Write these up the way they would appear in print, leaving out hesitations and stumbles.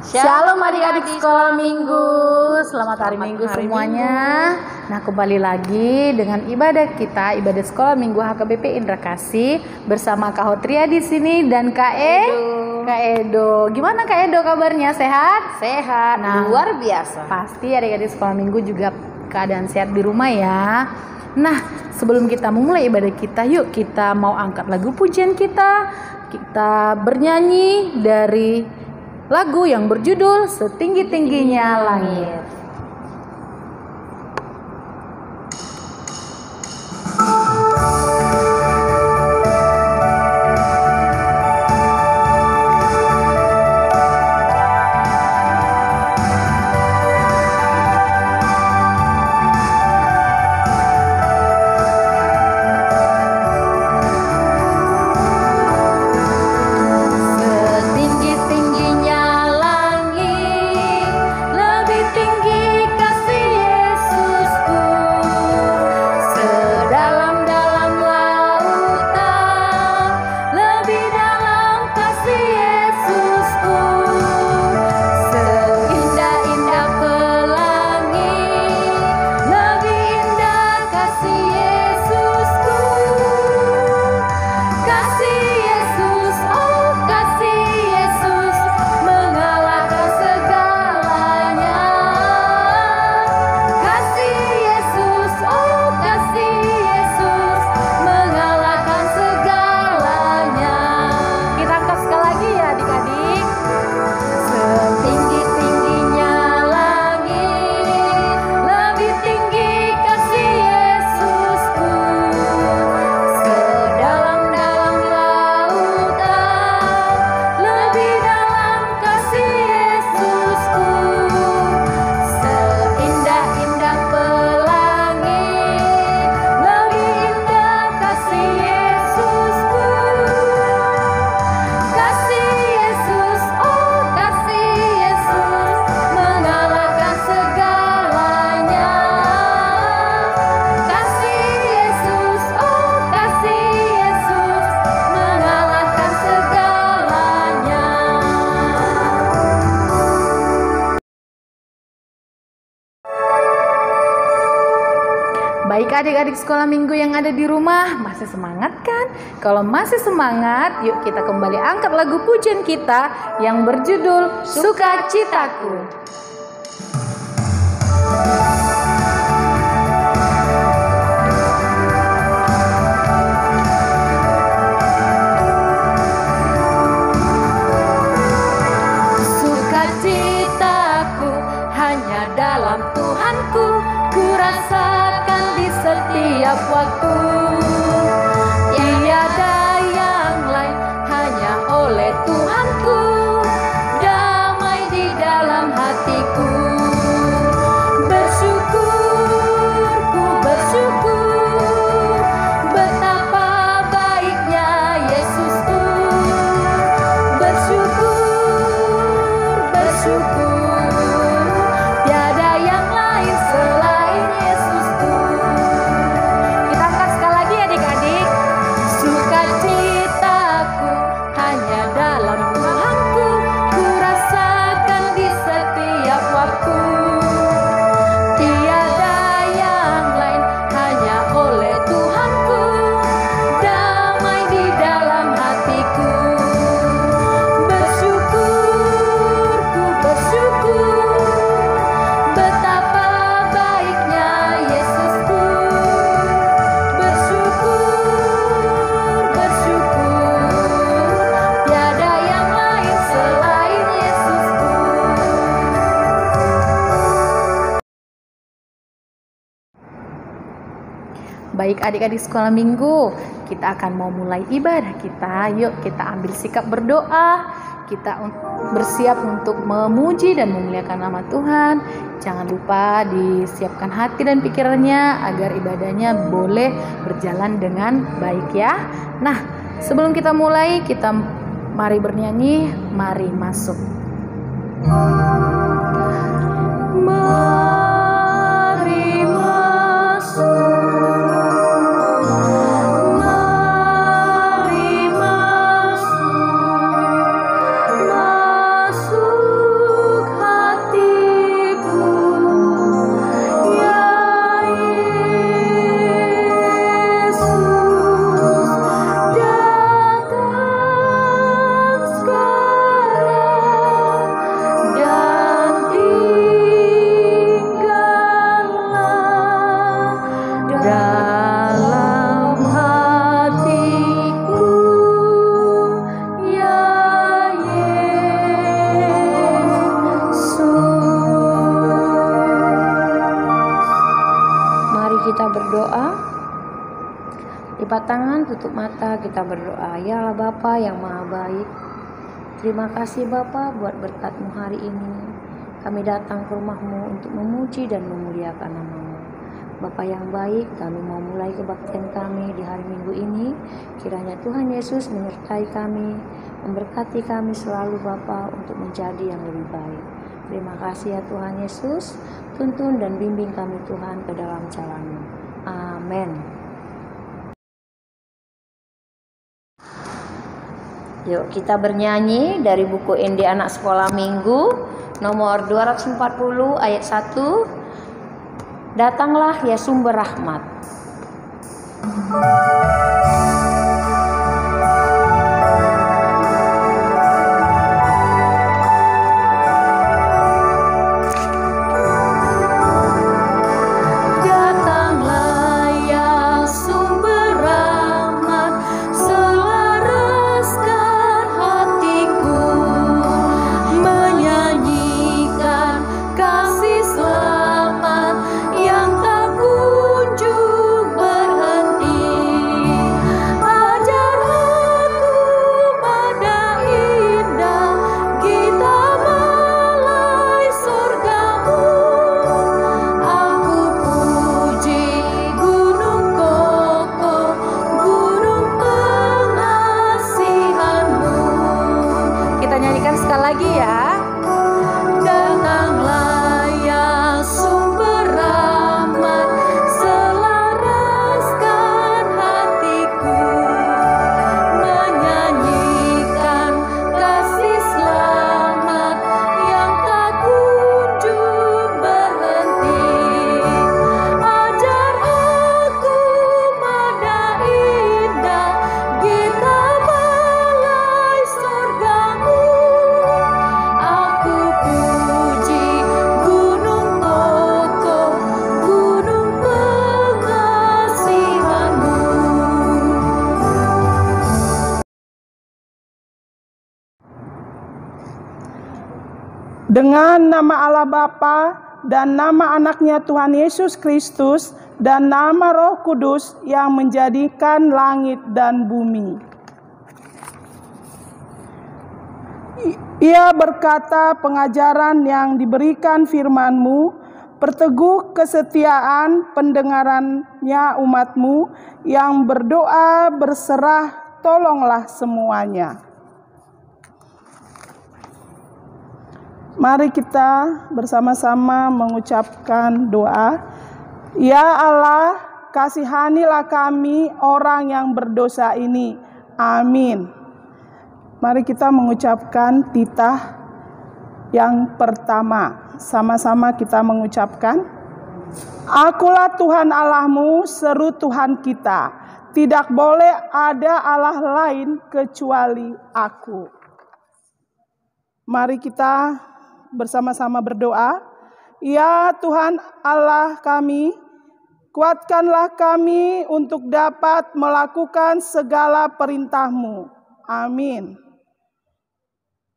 Shalom adik-adik sekolah minggu. Selamat hari Minggu semuanya. Nah, kembali lagi dengan ibadah kita, ibadah sekolah minggu HKBP Indra Kasih bersama Kak Hotria di sini dan Kak Edo. Gimana Kak Edo kabarnya? Sehat? Sehat, luar biasa. Pasti adik-adik sekolah minggu juga keadaan sehat di rumah ya. Nah, sebelum kita memulai ibadah kita, yuk kita mau angkat lagu pujian kita. Kita bernyanyi dari lagu yang berjudul Setinggi-tingginya Langit. Baik adik-adik sekolah minggu yang ada di rumah, masih semangat kan? Kalau masih semangat, yuk kita kembali angkat lagu pujian kita yang berjudul Sukacitaku. Sukacitaku hanya dalam Tuhanku, ku rasakan di setiap waktu. Tiada yang lain, hanya oleh Tuhanku, damai di dalam hatiku. Bersyukur, ku bersyukur, betapa baiknya Yesusku. Bersyukur, bersyukur, tiada yang lain selain Yesusku. Kita angkat sekali lagi adik-adik. Sukacitaku hanya dalam Tuhanku, ku rasakan di setiap waktu. Tiada yang lain, hanya oleh Tuhanku, damai di dalam hatiku. Bersyukur, ku bersyukur, betapa baiknya Yesusku. Bersyukur, bersyukur, tiada yang lain selain Yesusku. Baik adik-adik sekolah minggu, kita akan mau mulai ibadah kita. Yuk kita ambil sikap berdoa. Kita bersiap untuk memuji dan memuliakan nama Tuhan. Jangan lupa disiapkan hati dan pikirannya agar ibadahnya boleh berjalan dengan baik ya. Nah, sebelum kita mulai, kita mari bernyanyi, mari masuk. Mari masuk. Mari masuk. Masuk. berdoa. Lipat tangan, tutup mata, kita berdoa. Ya Allah Bapa yang Maha Baik, terima kasih Bapa buat berkat-Mu hari ini. Kami datang ke rumah-Mu untuk memuji dan memuliakan nama-Mu. Bapa yang baik, kami mau mulai kebaktian kami di hari Minggu ini. Kiranya Tuhan Yesus menyertai kami, memberkati kami selalu Bapa untuk menjadi yang lebih baik. Terima kasih ya Tuhan Yesus, tuntun dan bimbing kami Tuhan ke dalam jalan-Mu. Amin. Yuk kita bernyanyi dari buku Indi Anak Sekolah Minggu nomor 240 ayat 1. Datanglah ya sumber rahmat. Dengan nama Allah Bapa dan nama anaknya Tuhan Yesus Kristus dan nama Roh Kudus yang menjadikan langit dan bumi. Ia berkata pengajaran yang diberikan firman-Mu, perteguh kesetiaan pendengarannya umat-Mu yang berdoa berserah, tolonglah semuanya. Mari kita bersama-sama mengucapkan doa. Ya Allah, kasihanilah kami orang yang berdosa ini. Amin. Mari kita mengucapkan titah yang pertama. Sama-sama kita mengucapkan. Akulah Tuhan Allahmu, seru Tuhan kita. Tidak boleh ada Allah lain kecuali aku. Mari kita bersama-sama berdoa. Ya Tuhan Allah kami, kuatkanlah kami untuk dapat melakukan segala perintah-Mu. Amin.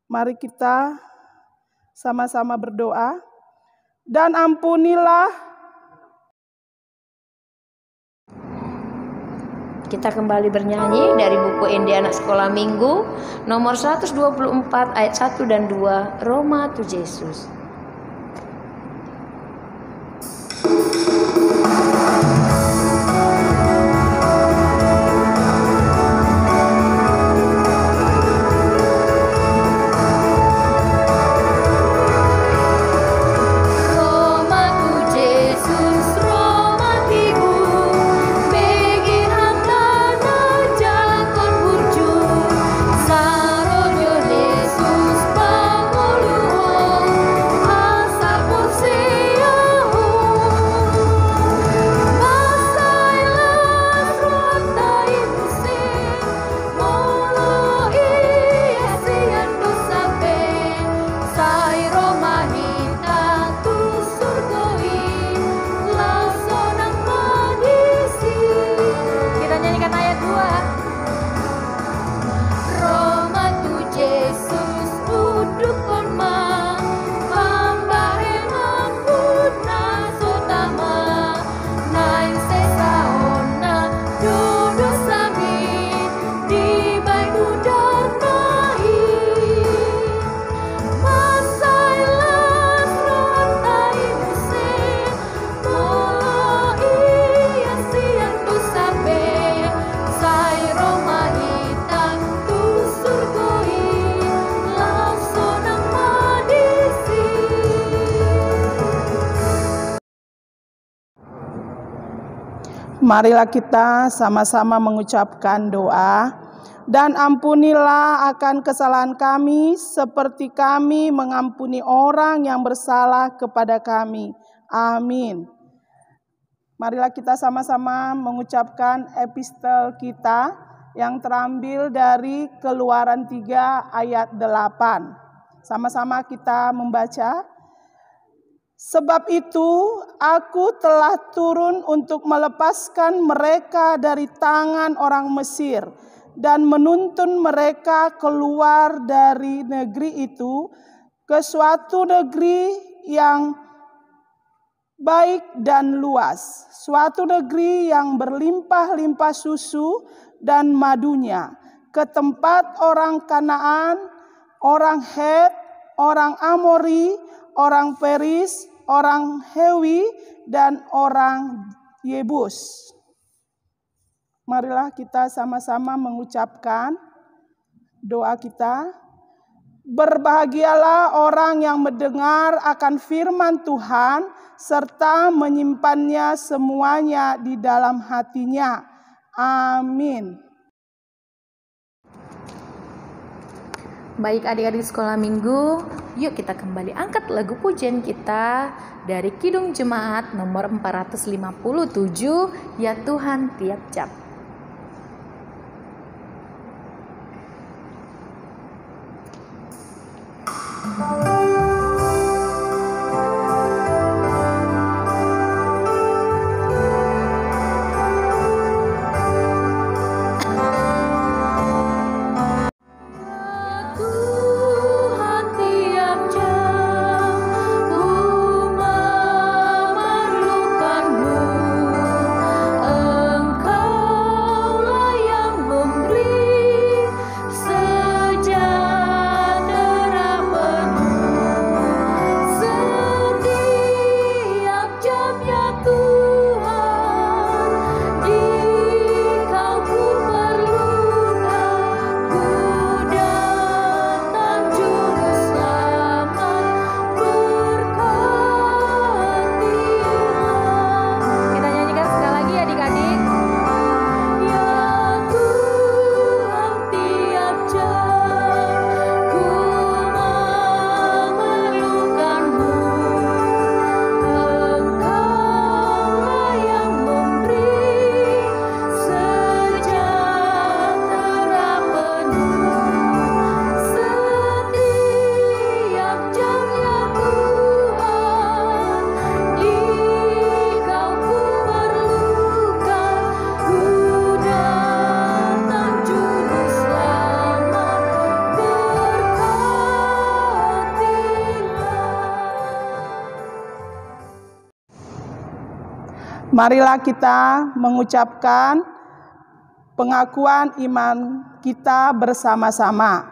Mari kita sama-sama berdoa. Dan ampunilah. Kita kembali bernyanyi dari buku Indi Anak Sekolah Minggu nomor 124 ayat 1 dan 2, Roma to Yesus. Marilah kita sama-sama mengucapkan doa. Dan ampunilah akan kesalahan kami seperti kami mengampuni orang yang bersalah kepada kami. Amin. Marilah kita sama-sama mengucapkan epistel kita yang terambil dari Keluaran 3 ayat 8. Sama-sama kita membaca. Sebab itu aku telah turun untuk melepaskan mereka dari tangan orang Mesir dan menuntun mereka keluar dari negeri itu ke suatu negeri yang baik dan luas, suatu negeri yang berlimpah-limpah susu dan madunya, ke tempat orang Kanaan, orang Het, orang Amori, orang Peris, orang Hewi, dan orang Yebus. Marilah kita sama-sama mengucapkan doa kita. Berbahagialah orang yang mendengar akan firman Tuhan serta menyimpannya semuanya di dalam hatinya. Amin. Baik adik-adik sekolah minggu, yuk kita kembali angkat lagu pujian kita dari Kidung Jemaat nomor 457, Ya Tuhan Tiap Jam. Marilah kita mengucapkan pengakuan iman kita bersama-sama.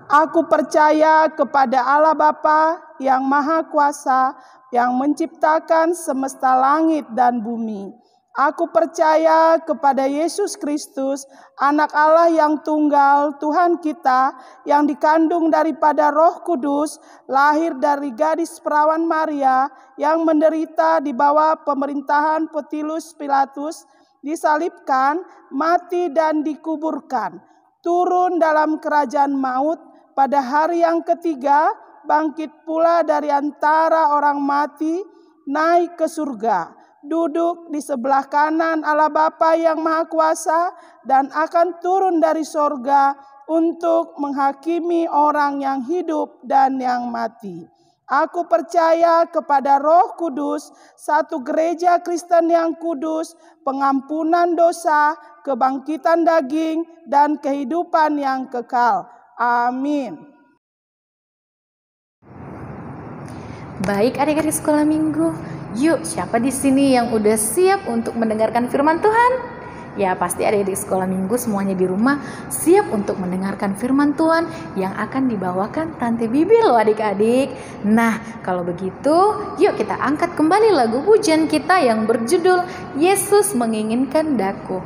Aku percaya kepada Allah Bapa yang Maha Kuasa, yang menciptakan semesta langit dan bumi. Aku percaya kepada Yesus Kristus, Anak Allah yang tunggal, Tuhan kita, yang dikandung daripada Roh Kudus, lahir dari gadis perawan Maria, yang menderita di bawah pemerintahan Pontius Pilatus, disalibkan, mati dan dikuburkan, turun dalam kerajaan maut, pada hari yang ketiga, bangkit pula dari antara orang mati, naik ke surga, duduk di sebelah kanan Allah Bapa yang Maha Kuasa, dan akan turun dari sorga untuk menghakimi orang yang hidup dan yang mati. Aku percaya kepada Roh Kudus, satu gereja Kristen yang kudus, pengampunan dosa, kebangkitan daging, dan kehidupan yang kekal. Amin. Baik adik-adik sekolah minggu, yuk siapa di sini yang udah siap untuk mendengarkan firman Tuhan? Ya pasti adik-adik sekolah minggu semuanya di rumah siap untuk mendengarkan firman Tuhan yang akan dibawakan Tante Bibi loh adik-adik. Nah kalau begitu yuk kita angkat kembali lagu pujian kita yang berjudul Yesus Menginginkan Daku.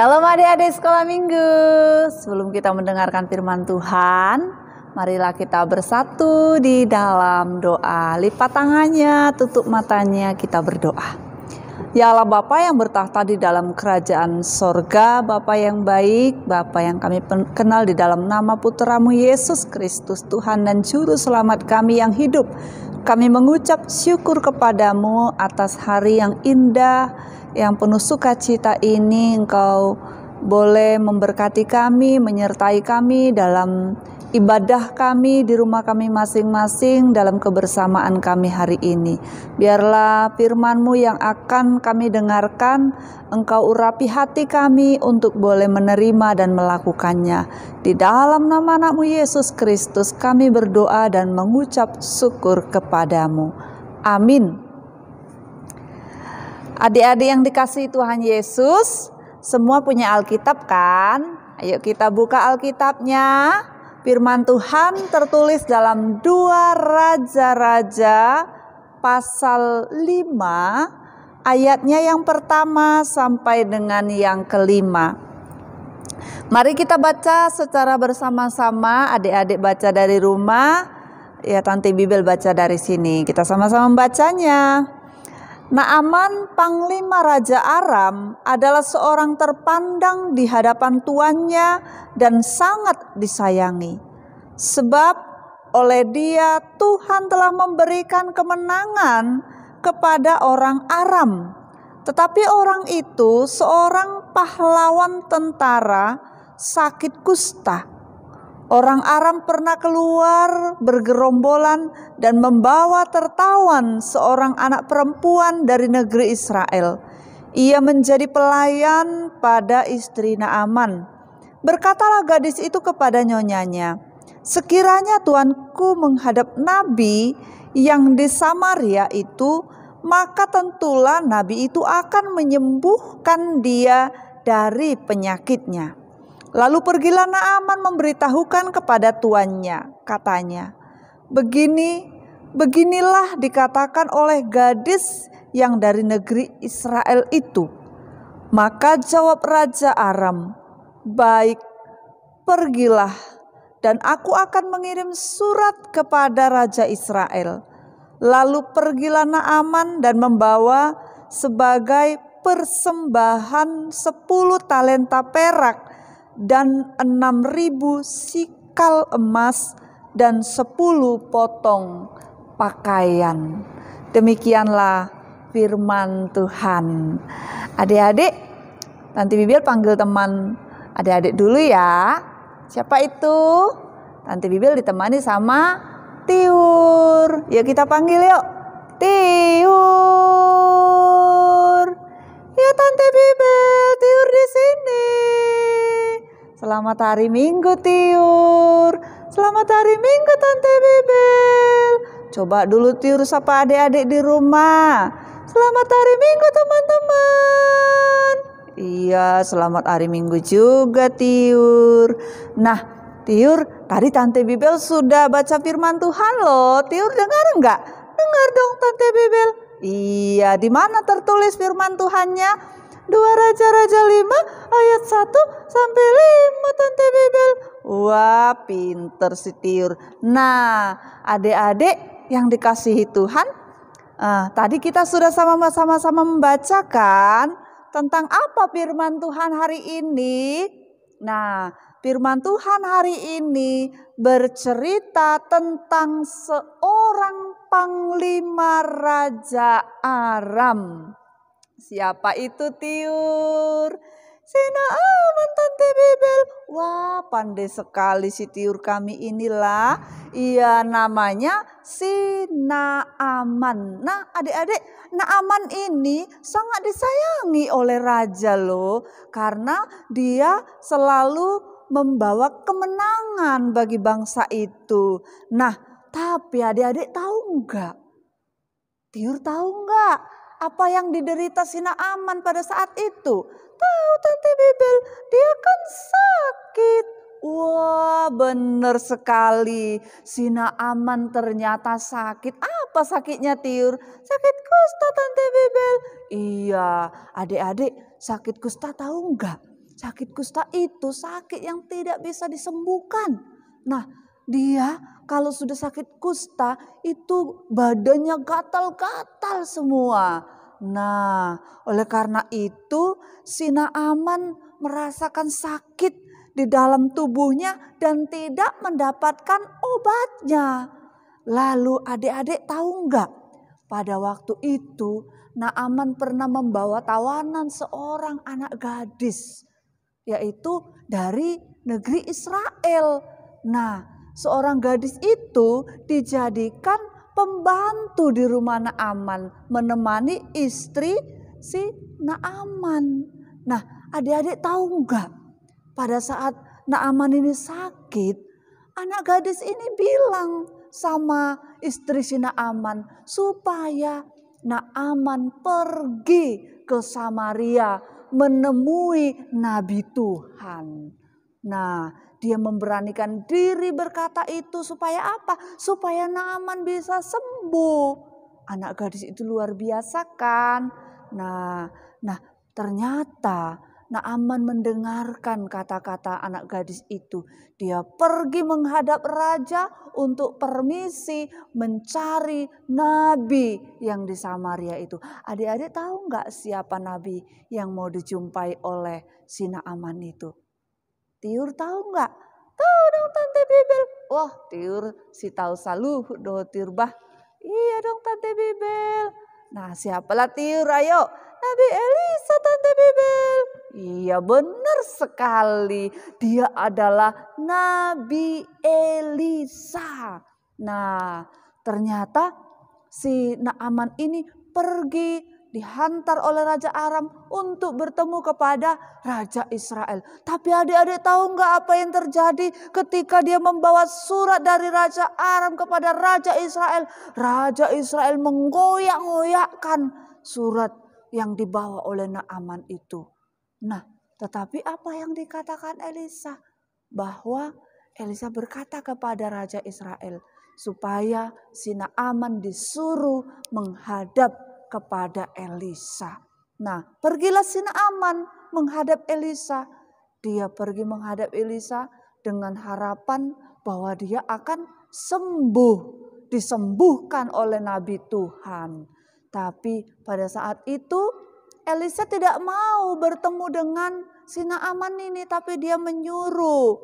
Shalom adik-adik sekolah minggu. Sebelum kita mendengarkan firman Tuhan, marilah kita bersatu di dalam doa. Lipat tangannya, tutup matanya, kita berdoa. Ya Allah Bapa yang bertahta di dalam kerajaan sorga, Bapa yang baik, Bapa yang kami kenal di dalam nama Putramu Yesus Kristus, Tuhan dan Juru Selamat kami yang hidup. Kami mengucap syukur kepadamu atas hari yang indah, yang penuh sukacita ini. Engkau boleh memberkati kami, menyertai kami dalam ibadah kami di rumah kami masing-masing, dalam kebersamaan kami hari ini. Biarlah firman-Mu yang akan kami dengarkan, Engkau urapi hati kami untuk boleh menerima dan melakukannya. Di dalam nama anak-Mu Yesus Kristus kami berdoa dan mengucap syukur kepadamu. Amin. Adik-adik yang dikasihi Tuhan Yesus, semua punya Alkitab kan? Ayo kita buka Alkitabnya. Firman Tuhan tertulis dalam 2 Raja-Raja pasal 5 ayatnya yang pertama sampai dengan yang kelima. Mari kita baca secara bersama-sama, adik-adik baca dari rumah, ya Tante Bibel baca dari sini. Kita sama-sama membacanya. Naaman, panglima Raja Aram, adalah seorang terpandang di hadapan tuannya dan sangat disayangi. Sebab oleh dia Tuhan telah memberikan kemenangan kepada orang Aram. Tetapi orang itu seorang pahlawan tentara sakit kusta. Orang Aram pernah keluar bergerombolan dan membawa tertawan seorang anak perempuan dari negeri Israel. Ia menjadi pelayan pada istri Naaman. Berkatalah gadis itu kepada nyonyanya, "Sekiranya tuanku menghadap nabi yang di Samaria itu, maka tentulah nabi itu akan menyembuhkan dia dari penyakitnya." Lalu pergilah Naaman memberitahukan kepada tuannya, katanya, Beginilah dikatakan oleh gadis yang dari negeri Israel itu. Maka jawab Raja Aram, "Baik, pergilah, dan aku akan mengirim surat kepada Raja Israel." Lalu pergilah Naaman dan membawa sebagai persembahan 10 talenta perak dan 6.000 sikal emas dan 10 potong pakaian. Demikianlah firman Tuhan. Adik-adik, Tante Bibel panggil teman adik-adik dulu ya. Siapa itu? Tante Bibel ditemani sama Tiur. Yuk kita panggil yuk. Tiur. Ya Tante Bibel, Tiur di sini. Selamat hari Minggu Tiur. Selamat hari Minggu Tante Bibel. Coba dulu Tiur sapa adik-adik di rumah. Selamat hari Minggu teman-teman. Iya, selamat hari Minggu juga Tiur. Nah Tiur, tadi Tante Bibel sudah baca firman Tuhan loh. Tiur dengar enggak? Dengar dong Tante Bibel. Iya, di mana tertulis firman Tuhannya? 2 Raja-Raja 5 ayat 1 sampai 5 Tante Bibel. Wah, pinter si Tiur. Nah, adik-adik yang dikasihi Tuhan, tadi kita sudah sama-sama membacakan tentang apa firman Tuhan hari ini. Nah, firman Tuhan hari ini bercerita tentang seorang panglima Raja Aram. Siapa itu Tiur? Si Naaman Tante Bibel. Wah, pandai sekali si Tiur kami inilah. Iya, namanya si Naaman. Nah adik-adik, Naaman ini sangat disayangi oleh raja loh. Karena dia selalu membawa kemenangan bagi bangsa itu. Nah, tapi adik-adik tahu enggak? Tiur tahu enggak apa yang diderita si Naaman pada saat itu? Tahu Tante Bibel, dia kan sakit. Wah, benar sekali. Si Naaman ternyata sakit. Apa sakitnya Tiur? Sakit kusta Tante Bibel. Iya, adik-adik sakit kusta tahu enggak? Sakit kusta itu sakit yang tidak bisa disembuhkan. Nah, dia kalau sudah sakit kusta itu badannya gatal-gatal semua. Nah, oleh karena itu si Naaman merasakan sakit di dalam tubuhnya dan tidak mendapatkan obatnya. Lalu adik-adik tahu enggak? Pada waktu itu Naaman pernah membawa tawanan seorang anak gadis, yaitu dari negeri Israel. Nah, seorang gadis itu dijadikan pembantu di rumah Naaman, menemani istri si Naaman. Nah, adik-adik tahu enggak? Pada saat Naaman ini sakit, anak gadis ini bilang sama istri si Naaman supaya Naaman pergi ke Samaria menemui Nabi Tuhan. Nah, dia memberanikan diri berkata itu supaya apa? Supaya Naaman bisa sembuh. Anak gadis itu luar biasa kan? Nah, ternyata Naaman mendengarkan kata-kata anak gadis itu. Dia pergi menghadap raja untuk permisi mencari nabi yang di Samaria itu. Adik-adik tahu nggak siapa nabi yang mau dijumpai oleh si Naaman itu? Tiur tahu nggak? Tahu dong Tante Bibel. Wah, Tiur si tahu saluh do Tiur bah. Iya dong Tante Bibel. Nah, siapalah Tiur, ayo. Nabi Elisa Tante Bibel. Iya benar sekali. Dia adalah Nabi Elisa. Nah, ternyata si Naaman ini pergi dihantar oleh Raja Aram untuk bertemu kepada Raja Israel. Tapi adik-adik tahu nggak apa yang terjadi ketika dia membawa surat dari Raja Aram kepada Raja Israel? Raja Israel menggoyak-goyakkan surat yang dibawa oleh Naaman itu. Nah, tetapi apa yang dikatakan Elisa? Bahwa Elisa berkata kepada Raja Israel supaya si Naaman disuruh menghadap kepada Elisa. Nah, pergilah si Naaman menghadap Elisa. Dia pergi menghadap Elisa dengan harapan bahwa dia akan sembuh, disembuhkan oleh Nabi Tuhan. Tapi pada saat itu Elisa tidak mau bertemu dengan si Naaman ini, tapi dia menyuruh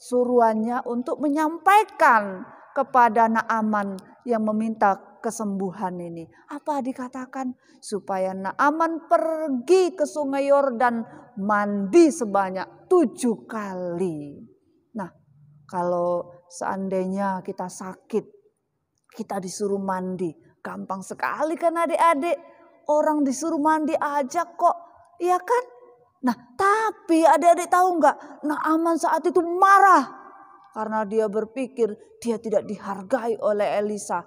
suruhannya untuk menyampaikan kepada Naaman yang meminta kesembuhan ini. Apa dikatakan? Supaya Naaman pergi ke Sungai Yordan mandi sebanyak 7 kali. Nah, kalau seandainya kita sakit, kita disuruh mandi. Gampang sekali kan adik-adik. Orang disuruh mandi aja kok. Iya kan? Nah, tapi adik-adik tahu nggak? Naaman saat itu marah. Karena dia berpikir dia tidak dihargai oleh Elisa.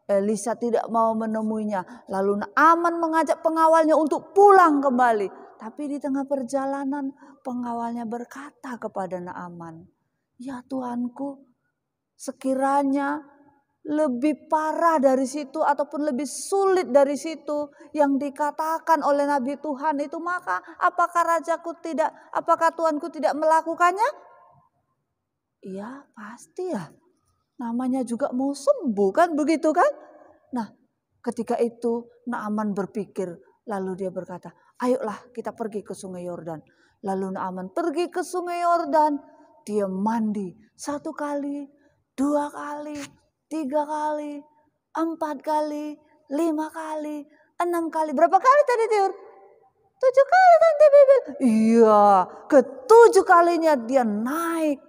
Elisa tidak mau menemuinya. Lalu Naaman mengajak pengawalnya untuk pulang kembali. Tapi di tengah perjalanan pengawalnya berkata kepada Naaman, "Ya Tuanku, sekiranya lebih parah dari situ ataupun lebih sulit dari situ yang dikatakan oleh Nabi Tuhan itu, maka apakah Tuanku tidak melakukannya?" Iya pasti ya. Namanya juga mau sembuh kan, begitu kan? Nah, ketika itu Naaman berpikir, lalu dia berkata, "Ayolah kita pergi ke Sungai Yordan." Lalu Naaman pergi ke Sungai Yordan. Dia mandi 1 kali, 2 kali, 3 kali, 4 kali, 5 kali, 6 kali. Berapa kali tadi Tiur? 7 kali Tante Bibel. Iya, ke-7 kalinya dia naik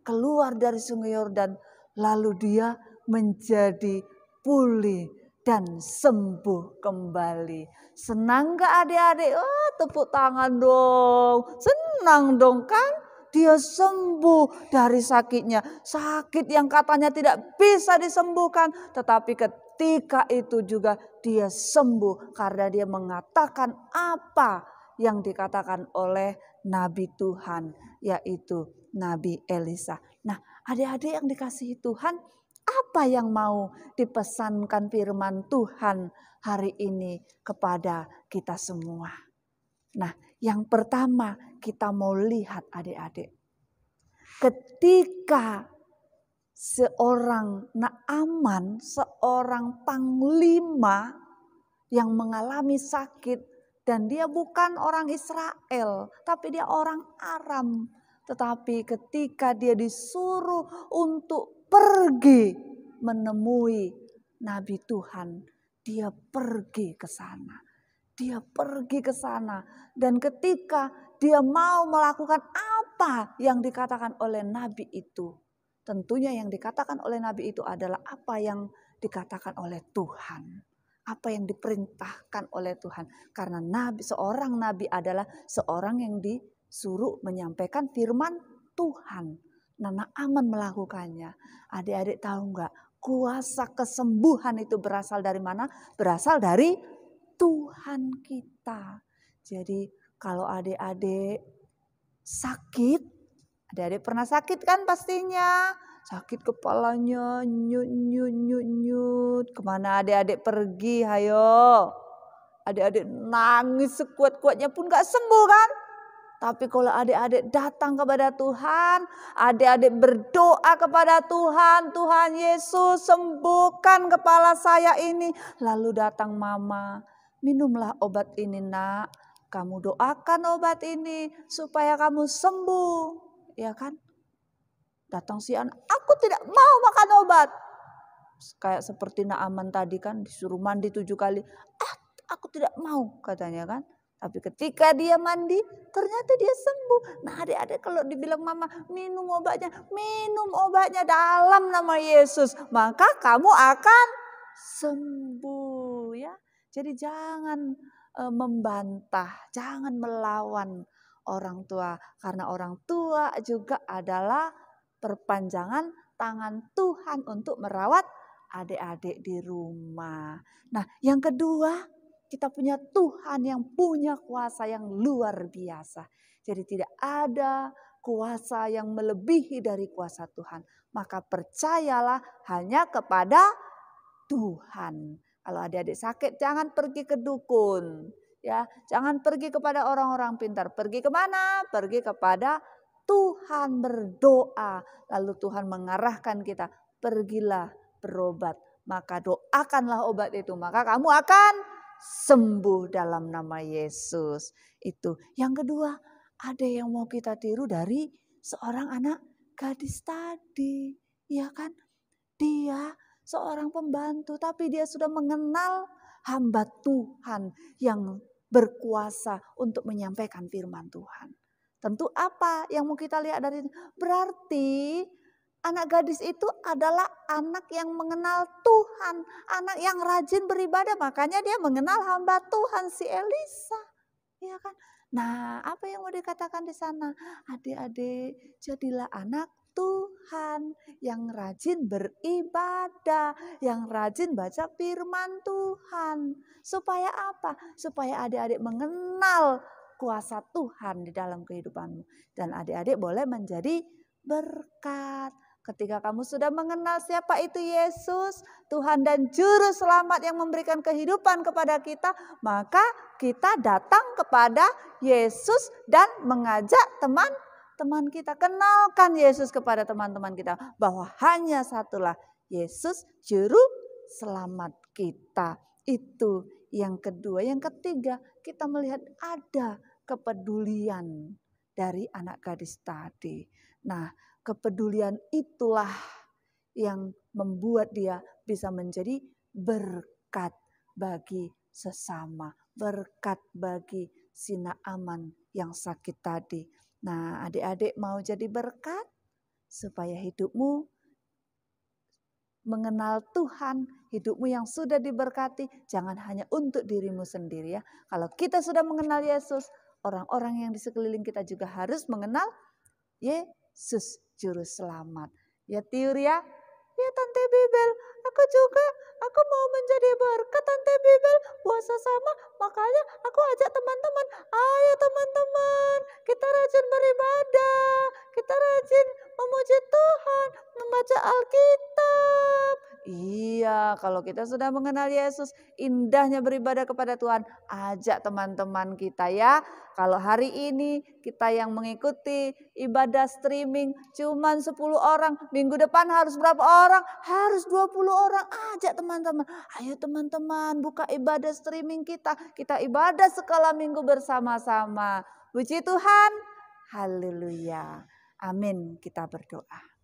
keluar dari Sungai Yordan. Lalu dia menjadi pulih dan sembuh kembali. Senang gak adik-adik? Oh, tepuk tangan dong. Senang dong kan? Dia sembuh dari sakitnya. Sakit yang katanya tidak bisa disembuhkan. Tetapi ketika itu juga dia sembuh. Karena dia mengatakan apa yang dikatakan oleh Nabi Tuhan. Yaitu Nabi Elisa. Nah, adik-adik yang dikasihi Tuhan, apa yang mau dipesankan firman Tuhan hari ini kepada kita semua? Nah, Yang pertama kita mau lihat adik-adik. Ketika seorang Naaman, seorang panglima yang mengalami sakit, dan dia bukan orang Israel, tapi dia orang Aram. Tetapi ketika dia disuruh untuk pergi menemui Nabi Tuhan, dia pergi ke sana. Dia pergi ke sana, dan ketika dia mau melakukan apa yang dikatakan oleh Nabi itu, tentunya yang dikatakan oleh Nabi itu adalah apa yang dikatakan oleh Tuhan. Apa yang diperintahkan oleh Tuhan. Karena seorang nabi adalah seorang yang disuruh menyampaikan firman Tuhan. Nah, Naaman melakukannya. Adik-adik tahu enggak? Kuasa kesembuhan itu berasal dari mana? Berasal dari Tuhan kita. Jadi kalau adik-adik sakit, adik-adik pernah sakit kan pastinya? Sakit kepalanya, nyut. Kemana adik-adik pergi? Hayo. Adik-adik nangis sekuat-kuatnya pun gak sembuh kan? Tapi kalau adik-adik datang kepada Tuhan, adik-adik berdoa kepada Tuhan, Tuhan Yesus sembuhkan kepala saya ini. Lalu datang mama, minumlah obat ini nak. Kamu doakan obat ini supaya kamu sembuh. Ya kan? Datang si anak, aku tidak mau makan obat. Kayak seperti Naaman tadi kan, disuruh mandi 7 kali. Aku tidak mau katanya kan. Tapi ketika dia mandi, ternyata dia sembuh. Nah adik-adik kalau dibilang mama, minum obatnya dalam nama Yesus. Maka kamu akan sembuh ya. Jadi jangan membantah, jangan melawan orang tua. Karena orang tua juga adalah perpanjangan tangan Tuhan untuk merawat adik-adik di rumah. Nah yang kedua, kita punya Tuhan yang punya kuasa yang luar biasa. Jadi tidak ada kuasa yang melebihi dari kuasa Tuhan. Maka percayalah hanya kepada Tuhan. Kalau adik-adik sakit jangan pergi ke dukun. Ya, jangan pergi kepada orang-orang pintar. Pergi kemana? Pergi kepada Tuhan, berdoa. Lalu Tuhan mengarahkan kita. Pergilah berobat. Maka doakanlah obat itu. Maka kamu akan sembuh dalam nama Yesus. Itu. Yang kedua, ada yang mau kita tiru dari seorang anak gadis tadi. Ya kan? Dia seorang pembantu, tapi dia sudah mengenal hamba Tuhan yang berkuasa untuk menyampaikan firman Tuhan. Tentu apa yang mau kita lihat dari itu? Berarti anak gadis itu adalah anak yang mengenal Tuhan. Anak yang rajin beribadah. Makanya dia mengenal hamba Tuhan si Elisa. Ya kan? Nah apa yang mau dikatakan di sana? Adik-adik jadilah anak Tuhan yang rajin beribadah. Yang rajin baca firman Tuhan. Supaya apa? Supaya adik-adik mengenal kuasa Tuhan di dalam kehidupanmu. Dan adik-adik boleh menjadi berkat. Ketika kamu sudah mengenal siapa itu Yesus, Tuhan dan Juru Selamat yang memberikan kehidupan kepada kita, maka kita datang kepada Yesus dan mengajak teman-teman kita. Kenalkan Yesus kepada teman-teman kita, bahwa hanya satulah Yesus Juru Selamat kita. Itu yang kedua. Yang ketiga, kita melihat ada kepedulian dari anak gadis tadi. Nah, kepedulian itulah yang membuat dia bisa menjadi berkat bagi sesama. Berkat bagi si Naaman yang sakit tadi. Nah, adik-adik mau jadi berkat supaya hidupmu mengenal Tuhan, hidupmu yang sudah diberkati, jangan hanya untuk dirimu sendiri ya. Kalau kita sudah mengenal Yesus, orang-orang yang di sekeliling kita juga harus mengenal Yesus Juru Selamat. Ya Tiur ya? Ya Tante Bibel, aku mau menjadi berkat Tante Bibel buat sesama. Makanya aku ajak teman-teman, ayo teman-teman, kita rajin beribadah, kita rajin memuji Tuhan, membaca Alkitab. Iya, kalau kita sudah mengenal Yesus, indahnya beribadah kepada Tuhan. Ajak teman-teman kita ya. Kalau hari ini kita yang mengikuti ibadah streaming cuman 10 orang, minggu depan harus berapa orang? Harus 20 orang. Ajak teman-teman. Ayo teman-teman buka ibadah streaming kita. Kita ibadah skala minggu bersama-sama. Puji Tuhan. Haleluya. Amin. Kita berdoa.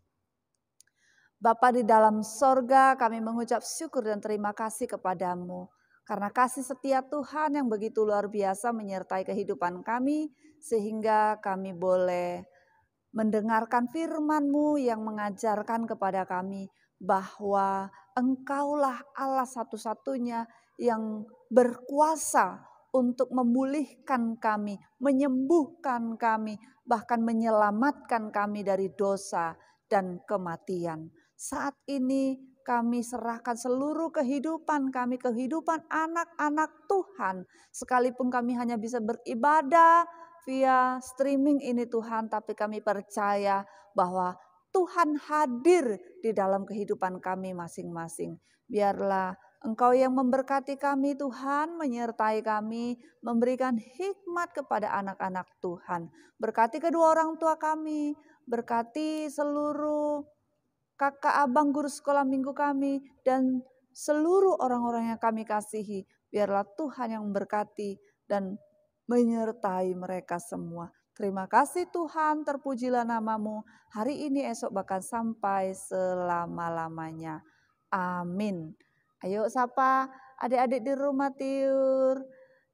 Bapa di dalam sorga, kami mengucap syukur dan terima kasih kepadamu. Karena kasih setia Tuhan yang begitu luar biasa menyertai kehidupan kami, sehingga kami boleh mendengarkan firman-Mu yang mengajarkan kepada kami bahwa Engkaulah Allah satu-satunya yang berkuasa untuk memulihkan kami, menyembuhkan kami, bahkan menyelamatkan kami dari dosa dan kematian. Saat ini kami serahkan seluruh kehidupan kami, kehidupan anak-anak Tuhan. Sekalipun kami hanya bisa beribadah via streaming ini Tuhan, tapi kami percaya bahwa Tuhan hadir di dalam kehidupan kami masing-masing. Biarlah Engkau yang memberkati kami Tuhan, menyertai kami, memberikan hikmat kepada anak-anak Tuhan. Berkati kedua orang tua kami, berkati seluruh kakak abang guru sekolah minggu kami, dan seluruh orang-orang yang kami kasihi. Biarlah Tuhan yang memberkati dan menyertai mereka semua. Terima kasih Tuhan, terpujilah nama-Mu hari ini, esok, bahkan sampai selama-lamanya. Amin. Ayo sapa adik-adik di rumah tiur.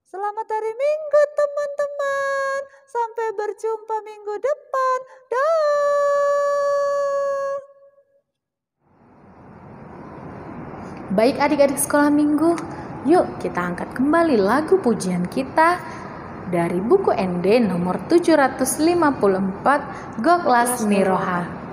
Selamat hari Minggu teman-teman. Sampai berjumpa minggu depan. Dah. Baik adik-adik sekolah minggu, yuk kita angkat kembali lagu pujian kita dari buku ND nomor 754, Goklas Niroha.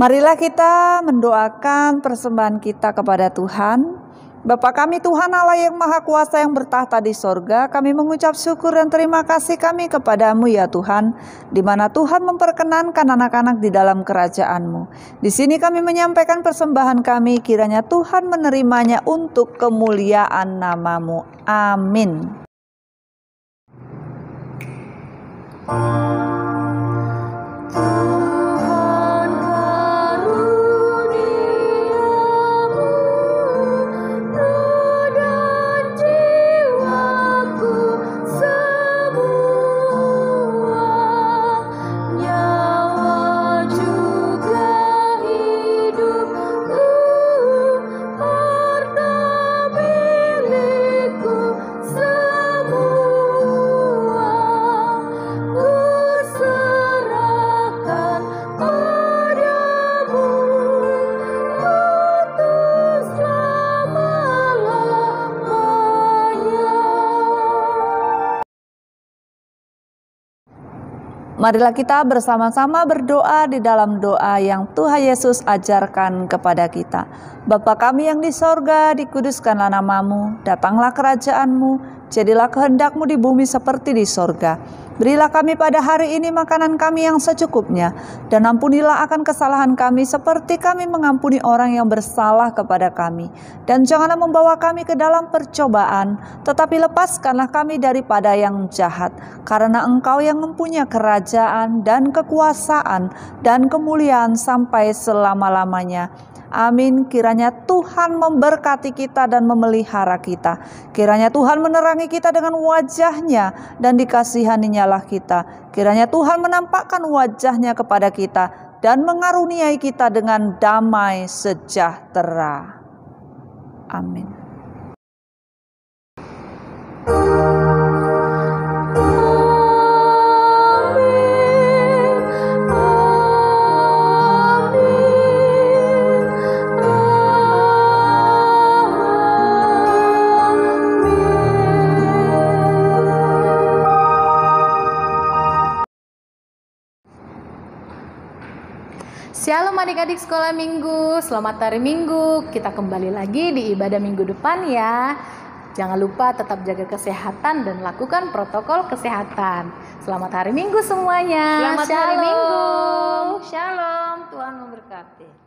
Marilah kita mendoakan persembahan kita kepada Tuhan. Bapa kami Tuhan Allah yang Maha Kuasa yang bertahta di sorga, kami mengucap syukur dan terima kasih kami kepadamu ya Tuhan, di mana Tuhan memperkenankan anak-anak di dalam kerajaan-Mu. Di sini kami menyampaikan persembahan kami, kiranya Tuhan menerimanya untuk kemuliaan nama-Mu. Amin. Serahkan Marilah kita bersama-sama berdoa di dalam doa yang Tuhan Yesus ajarkan kepada kita. Bapa kami yang di sorga, dikuduskanlah namamu, datanglah kerajaanmu, jadilah kehendak-Mu di bumi seperti di sorga. Berilah kami pada hari ini makanan kami yang secukupnya, dan ampunilah akan kesalahan kami seperti kami mengampuni orang yang bersalah kepada kami. Dan janganlah membawa kami ke dalam percobaan, tetapi lepaskanlah kami daripada yang jahat. Karena Engkau yang mempunyai kerajaan dan kekuasaan dan kemuliaan sampai selama-lamanya. Amin. Kiranya Tuhan memberkati kita dan memelihara kita. Kiranya Tuhan menerangi kita dengan wajah-Nya dan dikasihaninya lah kita. Kiranya Tuhan menampakkan wajah-Nya kepada kita dan mengaruniai kita dengan damai sejahtera. Amin. Shalom adik-adik sekolah minggu, selamat hari minggu. Kita kembali lagi di ibadah minggu depan ya. Jangan lupa tetap jaga kesehatan dan lakukan protokol kesehatan. Selamat hari minggu semuanya. Selamat hari Minggu. Shalom, Tuhan memberkati.